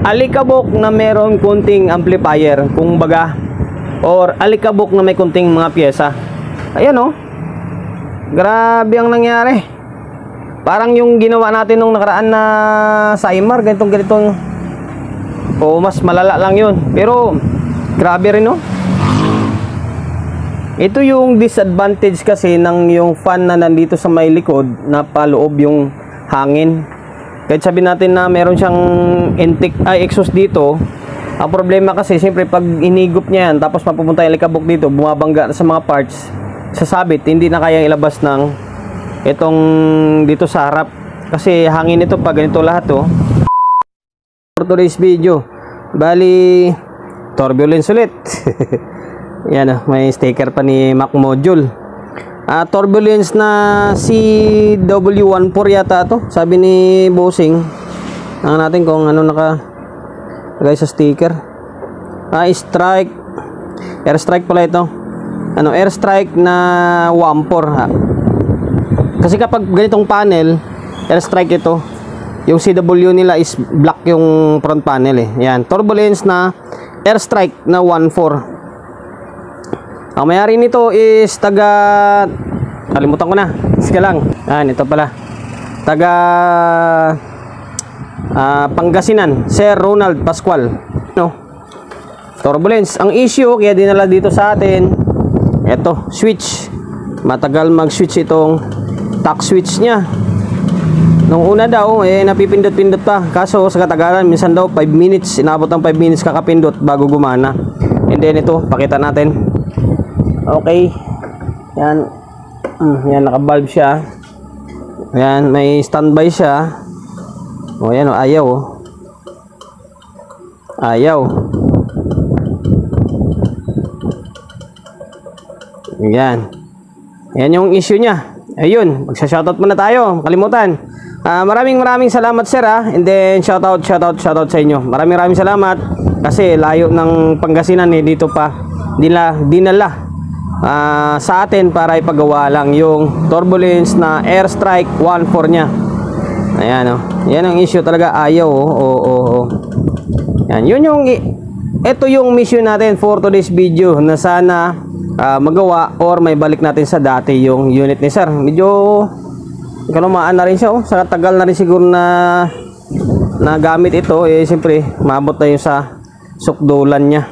alikabok na meron kunting amplifier, kung baga, or alikabok na may kunting mga pyesa. Ayan oh, grabe ang nangyari. Parang yung ginawa natin nung nakaraan na Saimar, ganitong o mas malala lang yun, pero grabe rin oh. Ito yung disadvantage kasi ng yung fan na nandito sa may likod na paloob yung hangin. Kahit sabihin natin na meron siyang exhaust dito, ang problema kasi siyempre pag inigop niya yan tapos mapupunta yung alikabok dito, bumabangga sa mga parts, sasabit, hindi na kayang ilabas ng itong dito sa harap kasi hangin ito pag ganito lahat oh. For today's video, bali turbulence ulit. Yan oh, may sticker pa ni Mac Module. Turbulence na CW14 yata to, sabi ni Bossing. Tingnan natin kung ano nakalagay sa sticker. Strike, air strike pala ito. Ano, air strike na 14 ha. Kasi kapag ganitong panel, air strike ito, yung CW nila is black yung front panel eh. Yan, turbulence na air strike na 14. Ang mayari nito is taga, kalimutan ko na, sige lang. Ito pala, taga Pangasinan, Sir Ronald Pascual. No, turbulence. Ang issue kaya dinala dito sa atin, eto, switch. Matagal mag-switch itong tack switch niya. Nung una daw, napipindot-pindot pa. Kaso sa katagalan, minsan daw 5 minutes, inabot ng 5 minutes kakapindot bago gumana. And then ito, pakita natin. Okay. Yan. Yan, naka-valve siya. Yan, may standby siya. O yan, ayaw. Ayaw. Yan. Yan yung issue niya. Ayun, magsa-shoutout muna tayo. Kalimutan. Maraming salamat sir ha. And then shoutout sa inyo. Maraming salamat kasi layo ng Pangasinan dito pa dinala sa atin para ipagawa lang yung turbulence na air strike 14 niya. Ayan oh. Yan ang issue talaga, ayaw oh. Yan, ito yung mission natin for today's video na sana magawa or may balik natin sa dati yung unit ni sir. Medyo kalumaan na rin siya oh. Sa tagal na rin siguro na gamit ito siyempre maabot na yung sa sukdulan niya.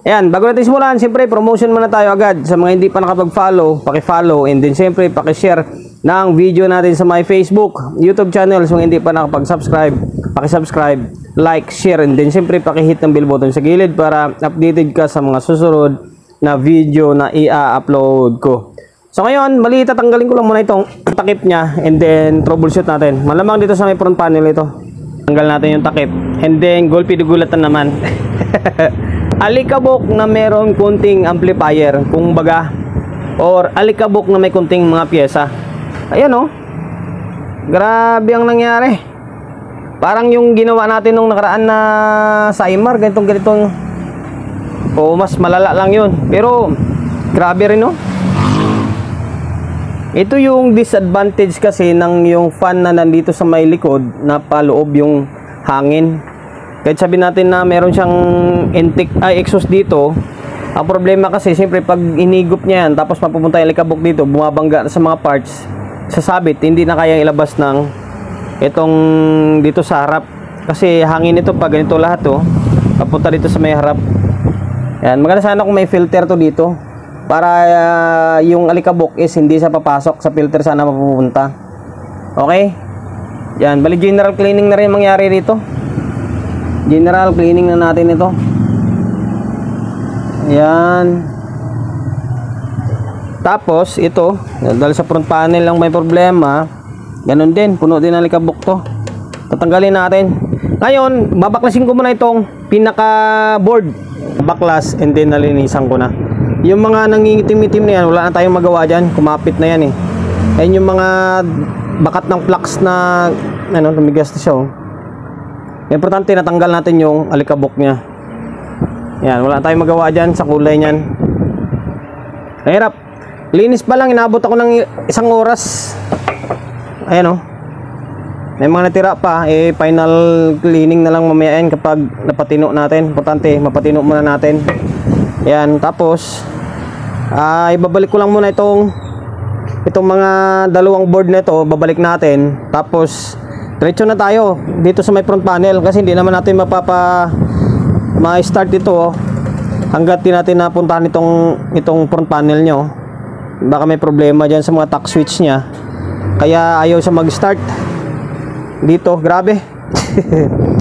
Ayan, bago natin simulan, siyempre promotion muna tayo agad. Sa mga hindi pa nakapag-follow, paki-follow, and then siyempre paki-share ng video natin sa my Facebook, YouTube channel. So hindi pa nakapag-subscribe, paki-subscribe, like, share, and then siyempre paki-hit ng bell button sa gilid para updated ka sa mga susunod na video na i-upload ko. So ngayon, tatanggalin ko lang muna itong takip niya and then troubleshoot natin. Malamang dito sa may front panel ito. Tanggal natin yung takip and then gulpi-dugulatan naman. Alikabok na meron kunting amplifier, kung baga, or alikabok na may kunting mga pyesa. Ayan oh, grabe ang nangyari. Parang yung ginawa natin nung nakaraan na Saimar, ganitong o mas malala lang yun, pero grabe rin oh. Ito yung disadvantage kasi ng yung fan na nandito sa may likod na paloob yung hangin. Kahit sabihin natin na meron siyang exhaust dito, ang problema kasi siyempre pag inigop niya yan tapos mapupunta yung alikabok dito, bumabangga sa mga parts, sasabit, hindi na kayang ilabas ng itong dito sa harap kasi hangin ito pag ganito lahat oh, papunta dito sa may harap. Yan, maganda sana kung may filter to dito para yung alikabok is hindi sa papasok sa filter, sana mapupunta. Okay? Yan, bali general cleaning na rin mangyari dito. General cleaning na natin ito. Yan. Tapos ito, dahil sa front panel lang may problema, ganun din, puno din ang alikabok to. Tatanggalin natin. Ngayon, babaklasin ko muna itong pinaka board. Baklas and then nalinisan ko na. Yung mga nangingitim-itim na yan, wala na tayong magawa dyan, kumapit na yan eh. Ayun yung mga bakat ng flux na tumigas na siya oh. Importante natanggal natin yung alikabok niya. Yan, wala tayong magawa dyan sa kulay niyan. Mahirap. Linis pa lang, inabot ako ng 1 oras. Ayan oh. May mga natira pa, final cleaning na lang mamaya yan kapag napatino natin. Importante, mapatino muna natin. Yan, tapos ibabalik ko lang muna itong mga dalawang board na ito, babalik natin. Tapos diretso na tayo dito sa may front panel kasi hindi naman natin ma-start ito hanggat di natin napuntahan itong front panel nyo. Baka may problema dyan sa mga tack switch nya, kaya ayaw siya mag-start dito. Grabe.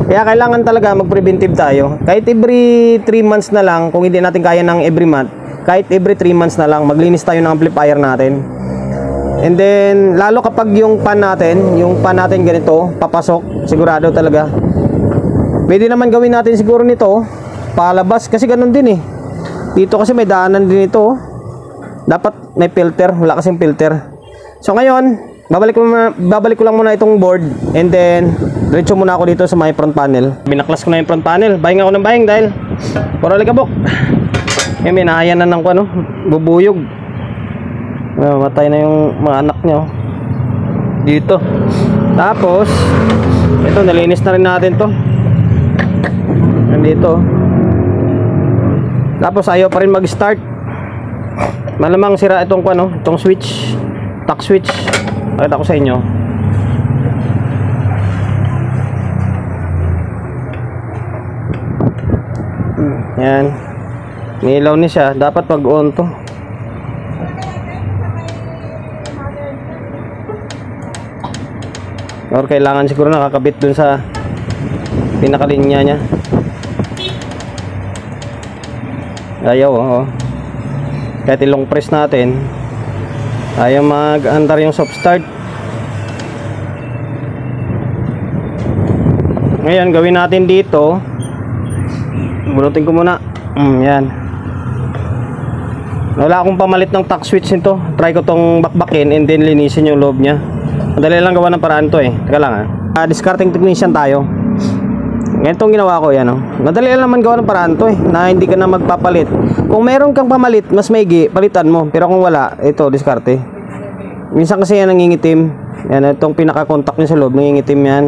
Kaya kailangan talaga mag-preventive tayo. Kahit every 3 months na lang, kung hindi natin kaya ng every month, kahit every 3 months na lang, maglinis tayo ng amplifier natin. And then, lalo kapag yung pan natin ganito, papasok, sigurado talaga. Pwede naman gawin natin siguro nito, palabas, kasi ganun din eh. Dito kasi may daanan din ito. Dapat may filter, wala kasing filter. So ngayon, babalik ko lang muna itong board. And then, diretso muna ako dito sa my front panel. Binaklas ko na yung front panel. Bahing ako ng bahing dahil puro likabok. May nahayan na ng bubuyog. Matay na yung mga anak niya dito. Tapos ito, nalinis na rin natin to nandito. Tapos ayaw pa rin mag-start. Malamang sira itong itong switch, tack switch. Pakita ko sa inyo. Yan, nilaw ni siya. Dapat pag on to. Or kailangan siguro nakakabit dun sa pinakalinya niya. Ayaw, kahit ilong press natin, ayaw mag-andar yung soft start. Ngayon, gawin natin dito. Bunutin ko muna. Yan. Wala akong pamalit ng tack switch nito. Try ko tong bakbakin and then linisin yung loob niya. Madali lang gawa ng paraan to eh. Teka lang discarding technician tayo. Ganitong ginawa ko yan Madali lang naman gawa ng paraan to eh, na hindi ka na magpapalit. Kung meron kang pamalit, mas maigi, palitan mo. Pero kung wala, ito, diskarte. Minsan kasi yan nangingitim. Yan, itong pinaka-contact niya sa loob, nangingitim yan.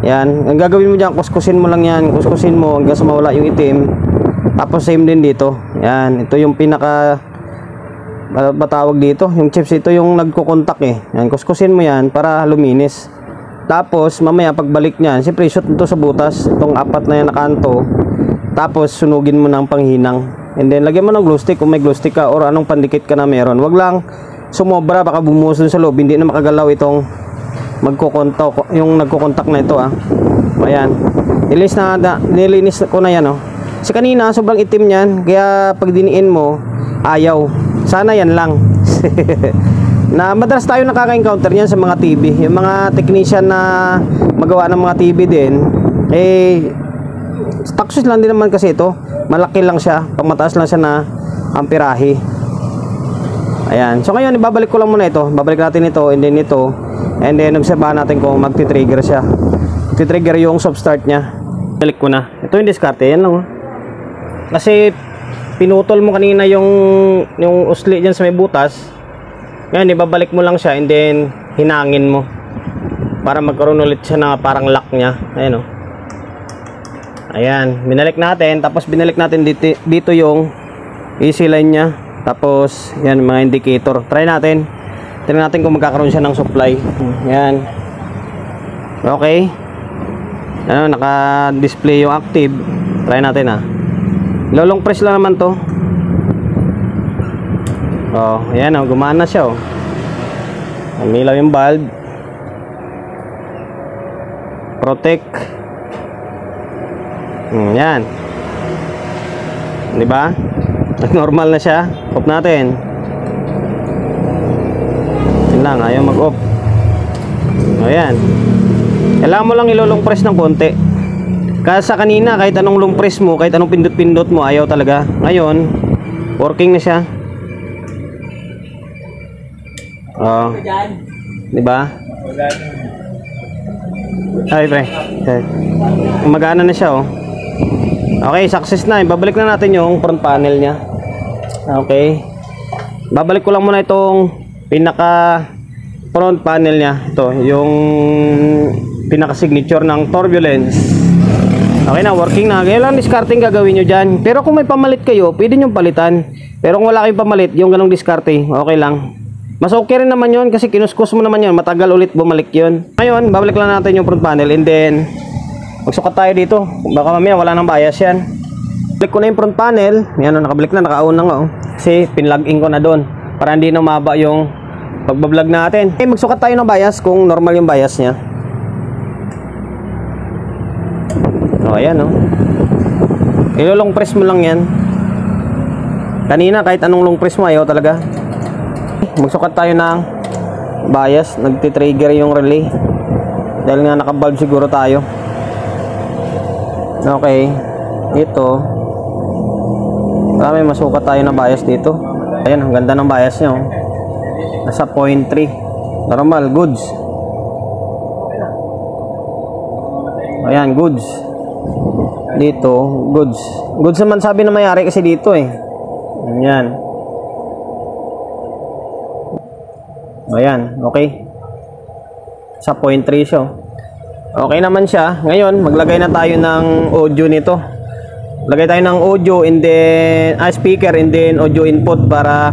Yan, ang gagawin mo dyan, kuskusin mo lang yan. Kuskusin mo hanggang sa mawala yung itim. Tapos same din dito. Yan, ito yung pinaka batawag dito, yung chips, ito yung nagko-contact eh. Yan, kuskusin mo yan para luminis. Tapos mamaya pagbalik niyan, siyempre shoot ito sa butas, itong apat na yan na kanto. Tapos sunugin mo ng panghinang. And then lagyan mo ng glue stick kung may glue stick ka or anong pandikit ka na meron. Wag lang sumobra, baka bumuhos dun sa loob, hindi na makagalaw itong magko-contact, yung nagko-contact na ito Ayan. Nilinis ko na yan Kasi kanina sobrang itim niyan, kaya pag diniin mo, ayaw. Sana yan lang. Na madalas tayo nakaka-encounter niyan sa mga TV. Yung mga technician na magawa ng mga TV din, tack switch lang din naman kasi ito. Malaki lang siya, pagmataas lang siya na amperahe. Ayan. So ngayon, ibabalik ko lang muna ito. Babalik natin ito and then ito. And then obserbahan natin kung magti-trigger siya. Magti-trigger yung soft start niya. Balik ko na. Ito yung diskarte. Yan lang Kasi pinutol mo kanina yung usli dyan sa may butas. Ngayon ibabalik mo lang siya and then hinangin mo para magkaroon ulit siya na parang lock nya. Ayan Ayan, binalik natin. Tapos binalik natin dito yung easy line nya. Tapos yan mga indicator. Try natin kung magkakaroon siya ng supply. Yan. Okay, naka-display yung active. Try natin Lolong press lang naman to. Ayan gumana siya umilaw yung bulb. Protect. Yan. Diba? Normal na siya. Off natin. Yan lang, ayaw mag-off. Ayan. Kailangan mo lang ilolong press ng konti. Kasi kanina, kahit anong long press mo, kahit anong pindot-pindot mo, ayaw talaga. Ngayon, working na siya. Diba? Ay, pre. Magana na siya Okay, success na. Babalik na natin yung front panel niya. Okay. Babalik ko lang muna itong pinaka front panel niya. Ito, yung pinaka-signature ng turbulence. Okay na, working na. Ngayon lang discarding gagawin nyo dyan. Pero kung may pamalit kayo, pwede nyo palitan. Pero kung wala kayong pamalit, yung ganong discarding, okay lang. Mas okay rin naman yun kasi kinuskus mo naman yun. Matagal ulit bumalik yun. Ngayon, babalik lang natin yung front panel and then magsukat tayo dito. Baka mamaya wala nang bias yan. Balik ko na yung front panel. Yan, nakabalik na, naka-on na nga. Oh. Kasi pinlug-in ko na doon para hindi na maba yung pagbablog natin. Okay, magsukat tayo ng bias kung normal yung bias niya. O, ayan o. Ilolong press mo lang yan. Kanina kahit anong long press mo, ayaw talaga. Magsukat tayo ng bias. Nagtitrigger yung relay dahil nga naka-bulb siguro tayo. Okay. Ito, marami masukat tayo ng bias dito. Ayan, ang ganda ng bias niya oh. Nasa 0.3. Normal, goods. Ayan, goods. Dito, goods. Goods naman sabi na mayari kasi dito eh. Ayan. Ayan, okay. Sa 0.3 siya. Okay naman siya. Ngayon, maglagay na tayo ng audio nito. Lagay tayo ng audio and then speaker and then audio input para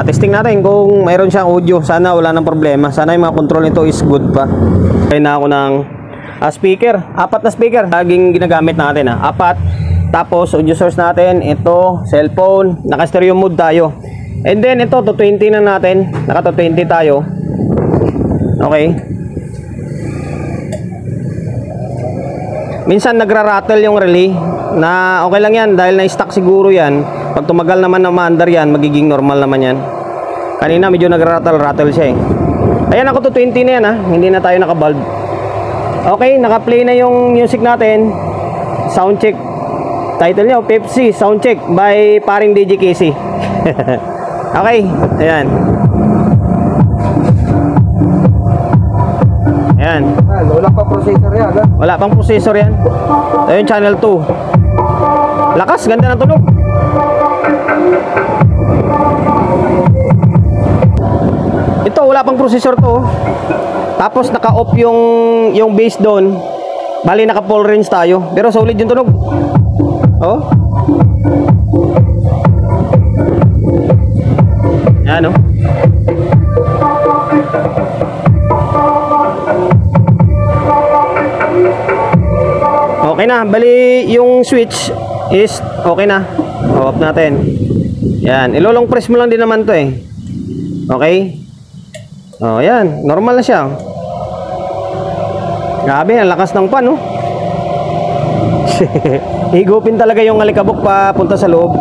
testing natin kung mayroon siyang audio. Sana wala nang problema. Sana yung mga control nito is good pa. Lagay na ako ng speaker. 4 na speaker. Laging ginagamit natin. 4. Tapos audio source natin. Ito, cellphone. Naka stereo mode tayo. And then ito, to 20 na natin. Naka to 20 tayo. Okay. Minsan nagra-rattle yung relay na okay lang yan dahil na-stuck siguro yan. Pag tumagal naman na maandar yan, magiging normal naman yan. Kanina medyo nagra-rattle siya eh. Ayan, ako to 20 na yan ha. Hindi na tayo naka-bulb. Okay, naka-play na yung music natin. Sound check. Title niya, Pepsi Sound Check by paring DJ Casey. Okay, ayan. Ayan. Wala pang processor yan, ha? Wala pang processor yan. Ayun, channel 2. Lakas, ganda ng tunog. Ito, wala pang processor to. Tapos naka-off yung bass doon. Bali naka full range tayo. Pero solid yung tunog. Oh. Yan oh. Okay na, bali yung switch is okay na. Off natin. Yan, ilolong press mo lang din naman to eh. Okay? Oh, yan, normal na siya. Grabe, ang lakas ng pan, oh. Higupin talaga yung alikabok pa punta sa loob.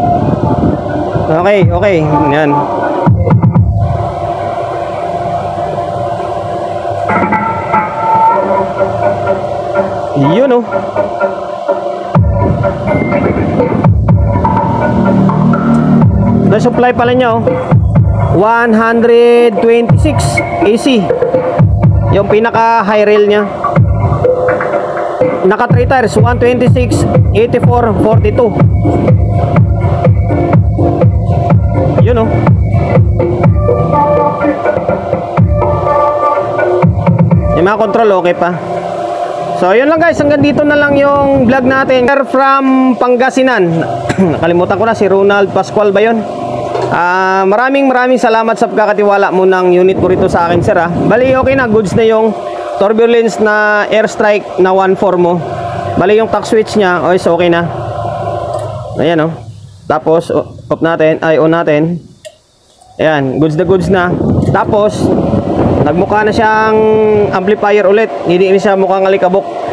Okay, okay. Yan. Yun, oh. The supply pala niya, oh. 126 AC. Yung pinaka high rail niya. Naka 3 tires, 126, 84, 42. Yun oh. Yung mga control okay pa. So yun lang guys, hanggang dito na lang yung vlog natin. From Pangasinan. Nakalimutan ko na, si Ronald Pascual ba yun? Maraming salamat sa pagkakatiwala mo ng unit mo rito sa akin sir ha. Bali okay na, goods na yung turbulence na airstrike na 1.4 mo. Bali yung tack switch nya is okay na. Ayan oh. Tapos off natin, ay on natin. Ayan, goods na. Tapos nagmukha na siyang amplifier ulit. Hindi na siya mukhang alikabok.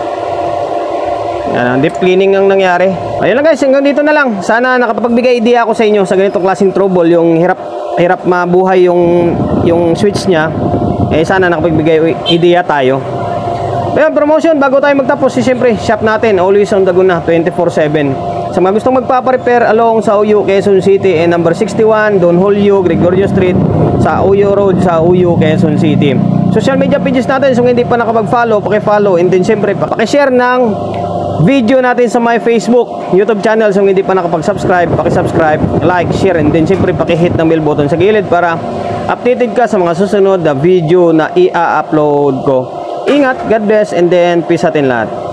Yan, deep cleaning ang nangyari. Ayun lang guys, hanggang dito na lang. Sana nakapagbigay idea ako sa inyo sa ganitong klaseng trouble, yung hirap mabuhay yung switch nya. Eh sana nakapagbigay idea tayo. Ayun, promotion bago tayo magtapos, siyempre shop natin always on Laguna 24/7. Sa mga gustong magpapa-repair along sa Uyo, Quezon City, number 61 Don Julio Gregorio Street sa Uyo Road sa Uyo, Quezon City. social media pages natin. So, kung hindi pa nakapag-follow, paki-follow. And then, syempre, paki-share ng video natin sa my Facebook, YouTube channel. So, kung hindi pa nakapag-subscribe, paki-subscribe, like, share. And then, syempre, paki-hit ng bell button sa gilid para updated ka sa mga susunod na video na i-upload ko. Ingat, God bless, and then peace atin lahat.